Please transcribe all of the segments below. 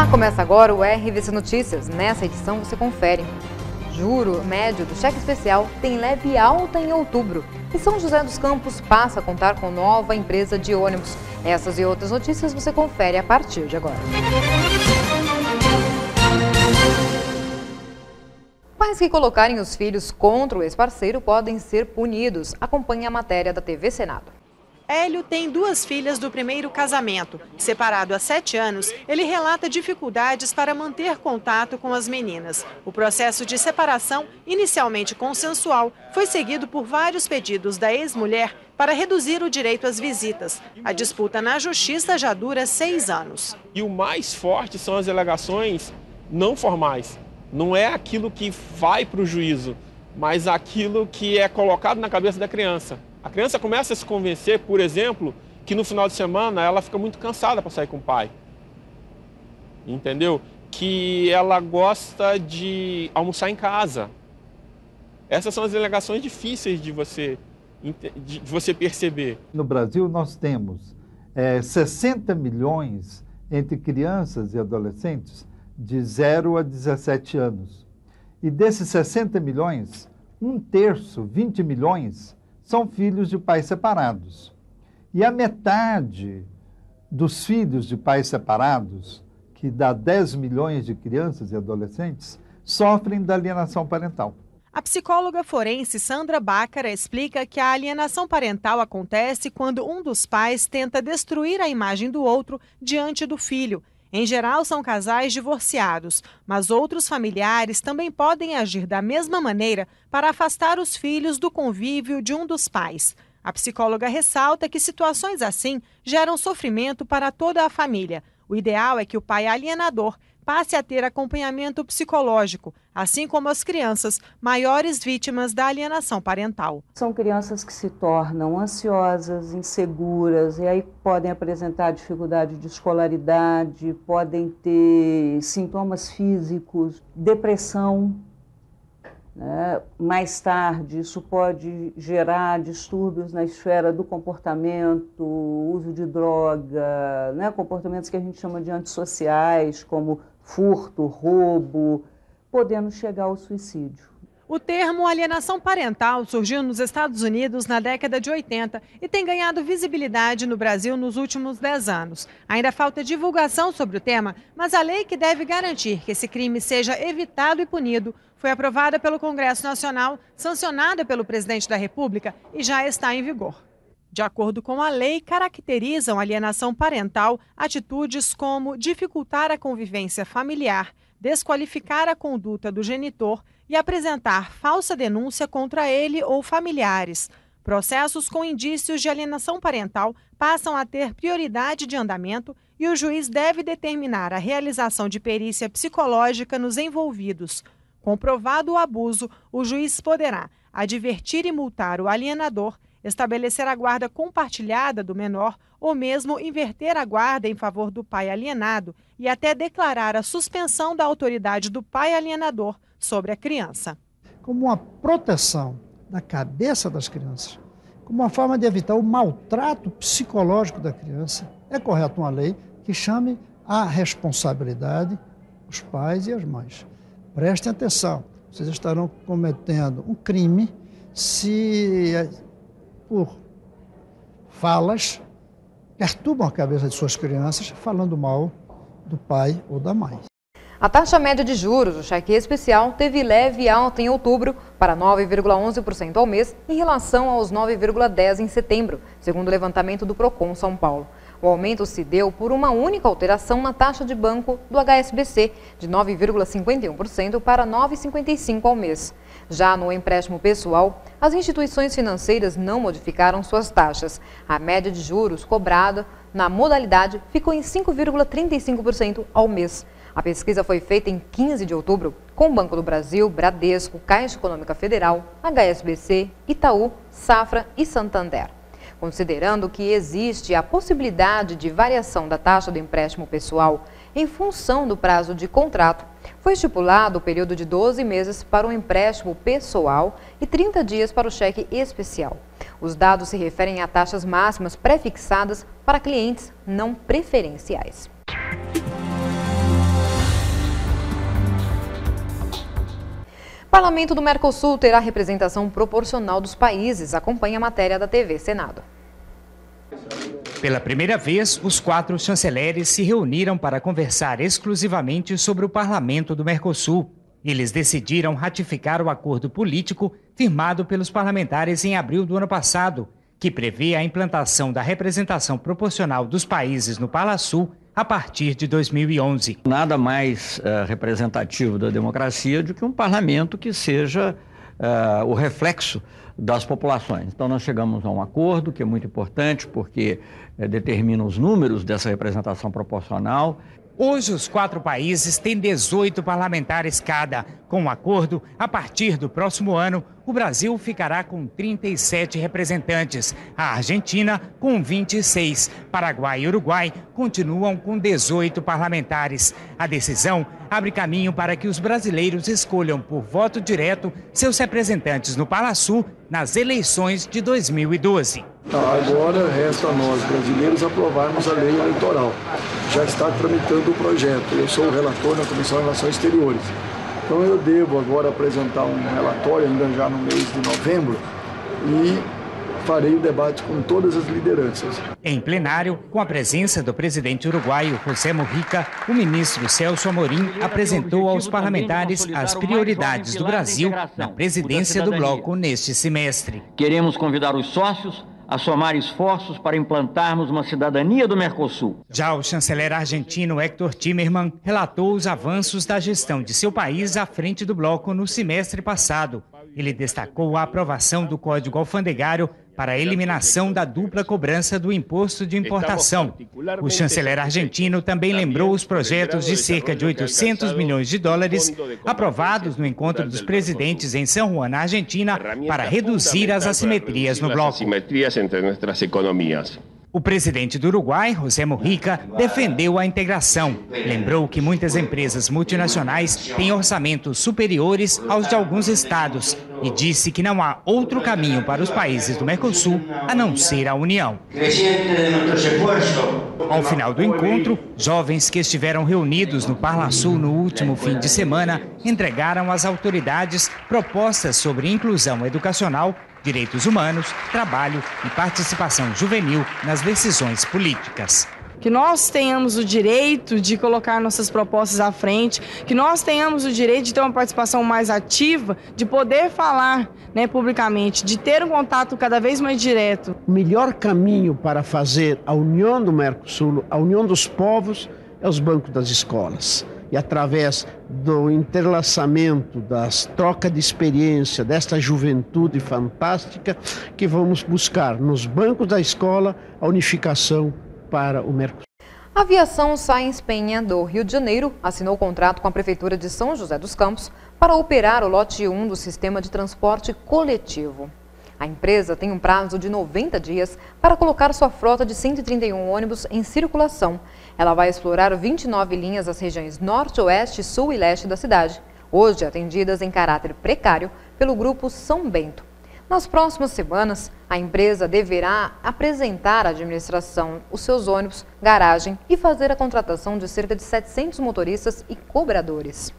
Olá, começa agora o RVC Notícias. Nessa edição você confere. Juro médio do cheque especial tem leve alta em outubro. E São José dos Campos passa a contar com nova empresa de ônibus. Essas e outras notícias você confere a partir de agora. Pais que colocarem os filhos contra o ex-parceiro podem ser punidos. Acompanhe a matéria da TV Senado. Hélio tem 2 filhas do primeiro casamento. Separado há 7 anos, ele relata dificuldades para manter contato com as meninas. O processo de separação, inicialmente consensual, foi seguido por vários pedidos da ex-mulher para reduzir o direito às visitas. A disputa na justiça já dura 6 anos. E o mais forte são as alegações não formais. Não é aquilo que vai para o juízo, mas aquilo que é colocado na cabeça da criança. A criança começa a se convencer, por exemplo, que no final de semana ela fica muito cansada para sair com o pai. Entendeu? Que ela gosta de almoçar em casa. Essas são as alegações difíceis de você perceber. No Brasil nós temos 60 milhões entre crianças e adolescentes de 0 a 17 anos. E desses 60 milhões, 1/3, 20 milhões, são filhos de pais separados. E a metade dos filhos de pais separados, que dá 10 milhões de crianças e adolescentes, sofrem da alienação parental. A psicóloga forense Sandra Bácara explica que a alienação parental acontece quando um dos pais tenta destruir a imagem do outro diante do filho. Em geral, são casais divorciados, mas outros familiares também podem agir da mesma maneira para afastar os filhos do convívio de um dos pais. A psicóloga ressalta que situações assim geram sofrimento para toda a família. O ideal é que o pai alienador passe a ter acompanhamento psicológico, assim como as crianças maiores vítimas da alienação parental. São crianças que se tornam ansiosas, inseguras, e aí podem apresentar dificuldade de escolaridade, podem ter sintomas físicos, depressão. Mais tarde, isso pode gerar distúrbios na esfera do comportamento, uso de droga, comportamentos que a gente chama de antissociais, como furto, roubo, podendo chegar ao suicídio. O termo alienação parental surgiu nos Estados Unidos na década de 80 e tem ganhado visibilidade no Brasil nos últimos 10 anos. Ainda falta divulgação sobre o tema, mas a lei que deve garantir que esse crime seja evitado e punido foi aprovada pelo Congresso Nacional, sancionada pelo presidente da República e já está em vigor. De acordo com a lei, caracterizam alienação parental atitudes como dificultar a convivência familiar, desqualificar a conduta do genitor e apresentar falsa denúncia contra ele ou familiares. Processos com indícios de alienação parental passam a ter prioridade de andamento e o juiz deve determinar a realização de perícia psicológica nos envolvidos. Comprovado o abuso, o juiz poderá advertir e multar o alienador, estabelecer a guarda compartilhada do menor ou mesmo inverter a guarda em favor do pai alienado e até declarar a suspensão da autoridade do pai alienador sobre a criança. Como uma proteção da cabeça das crianças, como uma forma de evitar o maltrato psicológico da criança, é correto uma lei que chame a responsabilidade os pais e as mães. Prestem atenção, vocês estarão cometendo um crime se por falas perturbam a cabeça de suas crianças falando mal do pai ou da mãe. A taxa média de juros do cheque especial teve leve alta em outubro para 9,11% ao mês em relação aos 9,10% em setembro, segundo o levantamento do Procon São Paulo. O aumento se deu por uma única alteração na taxa de banco do HSBC, de 9,51% para 9,55% ao mês. Já no empréstimo pessoal, as instituições financeiras não modificaram suas taxas. A média de juros cobrada na modalidade ficou em 5,35% ao mês. A pesquisa foi feita em 15 de outubro com o Banco do Brasil, Bradesco, Caixa Econômica Federal, HSBC, Itaú, Safra e Santander. Considerando que existe a possibilidade de variação da taxa do empréstimo pessoal em função do prazo de contrato, foi estipulado o período de 12 meses para o empréstimo pessoal e 30 dias para o cheque especial. Os dados se referem a taxas máximas pré-fixadas para clientes não preferenciais. O Parlamento do Mercosul terá representação proporcional dos países. Acompanhe a matéria da TV Senado. Pela primeira vez, os 4 chanceleres se reuniram para conversar exclusivamente sobre o Parlamento do Mercosul. Eles decidiram ratificar o acordo político firmado pelos parlamentares em abril do ano passado, que prevê a implantação da representação proporcional dos países no Parlasul a partir de 2011. Nada mais representativo da democracia do que um parlamento que seja o reflexo das populações. Então nós chegamos a um acordo que é muito importante porque determina os números dessa representação proporcional. Hoje, os 4 países têm 18 parlamentares cada. Com o acordo, a partir do próximo ano, o Brasil ficará com 37 representantes. A Argentina com 26. Paraguai e Uruguai continuam com 18 parlamentares. A decisão abre caminho para que os brasileiros escolham por voto direto seus representantes no Parlasul nas eleições de 2012. Agora resta a nós, brasileiros, aprovarmos a lei eleitoral. Já está tramitando o projeto. Eu sou o relator na Comissão de Relações Exteriores. Então eu devo agora apresentar um relatório, ainda já no mês de novembro, e farei o debate com todas as lideranças. Em plenário, com a presença do presidente uruguaio José Mujica, o ministro Celso Amorim apresentou aos parlamentares as prioridades do Brasil na presidência do bloco neste semestre. Queremos convidar os sócios a somar esforços para implantarmos uma cidadania do Mercosul. Já o chanceler argentino Héctor Timerman relatou os avanços da gestão de seu país à frente do bloco no semestre passado. Ele destacou a aprovação do Código Alfandegário para a eliminação da dupla cobrança do imposto de importação. O chanceler argentino também lembrou os projetos de cerca de 800 milhões de dólares aprovados no encontro dos presidentes em São Juan, na Argentina, para reduzir as assimetrias no bloco. O presidente do Uruguai, José Mujica, defendeu a integração. Lembrou que muitas empresas multinacionais têm orçamentos superiores aos de alguns estados e disse que não há outro caminho para os países do Mercosul a não ser a união. Ao final do encontro, jovens que estiveram reunidos no Parlasul no último fim de semana entregaram às autoridades propostas sobre inclusão educacional, direitos humanos, trabalho e participação juvenil nas decisões políticas. Que nós tenhamos o direito de colocar nossas propostas à frente, que nós tenhamos o direito de ter uma participação mais ativa, de poder falar, publicamente, de ter um contato cada vez mais direto. O melhor caminho para fazer a união do Mercosul, a união dos povos, é os bancos das escolas. E através do entrelaçamento, das trocas de experiência, desta juventude fantástica, que vamos buscar nos bancos da escola a unificação para o Mercosul. A Aviação Sáenz Penha, do Rio de Janeiro, assinou contrato com a Prefeitura de São José dos Campos para operar o lote 1 do sistema de transporte coletivo. A empresa tem um prazo de 90 dias para colocar sua frota de 131 ônibus em circulação. Ela vai explorar 29 linhas das regiões Norte, Oeste, Sul e Leste da cidade, hoje atendidas em caráter precário pelo Grupo São Bento. Nas próximas semanas, a empresa deverá apresentar à administração os seus ônibus, garagem e fazer a contratação de cerca de 700 motoristas e cobradores.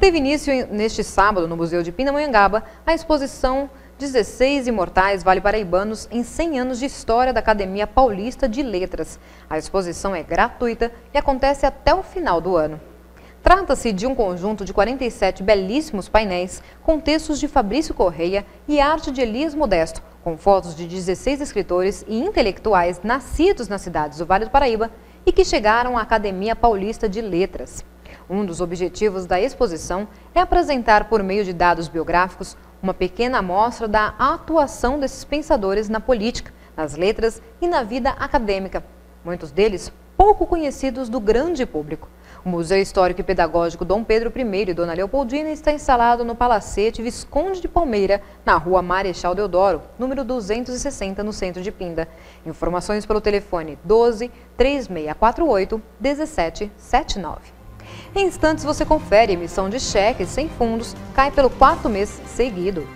Teve início neste sábado no Museu de Pindamonhangaba a exposição 16 Imortais Vale Paraibanos em 100 anos de história da Academia Paulista de Letras. A exposição é gratuita e acontece até o final do ano. Trata-se de um conjunto de 47 belíssimos painéis com textos de Fabrício Correia e arte de Elias Modesto, com fotos de 16 escritores e intelectuais nascidos nas cidades do Vale do Paraíba e que chegaram à Academia Paulista de Letras. Um dos objetivos da exposição é apresentar, por meio de dados biográficos, uma pequena amostra da atuação desses pensadores na política, nas letras e na vida acadêmica, muitos deles pouco conhecidos do grande público. O Museu Histórico e Pedagógico Dom Pedro I e Dona Leopoldina está instalado no Palacete Visconde de Palmeira, na Rua Marechal Deodoro, número 260, no centro de Pinda. Informações pelo telefone 12 3648 1779. Em instantes você confere emissão de cheques sem fundos, cai pelo 4º mês seguido.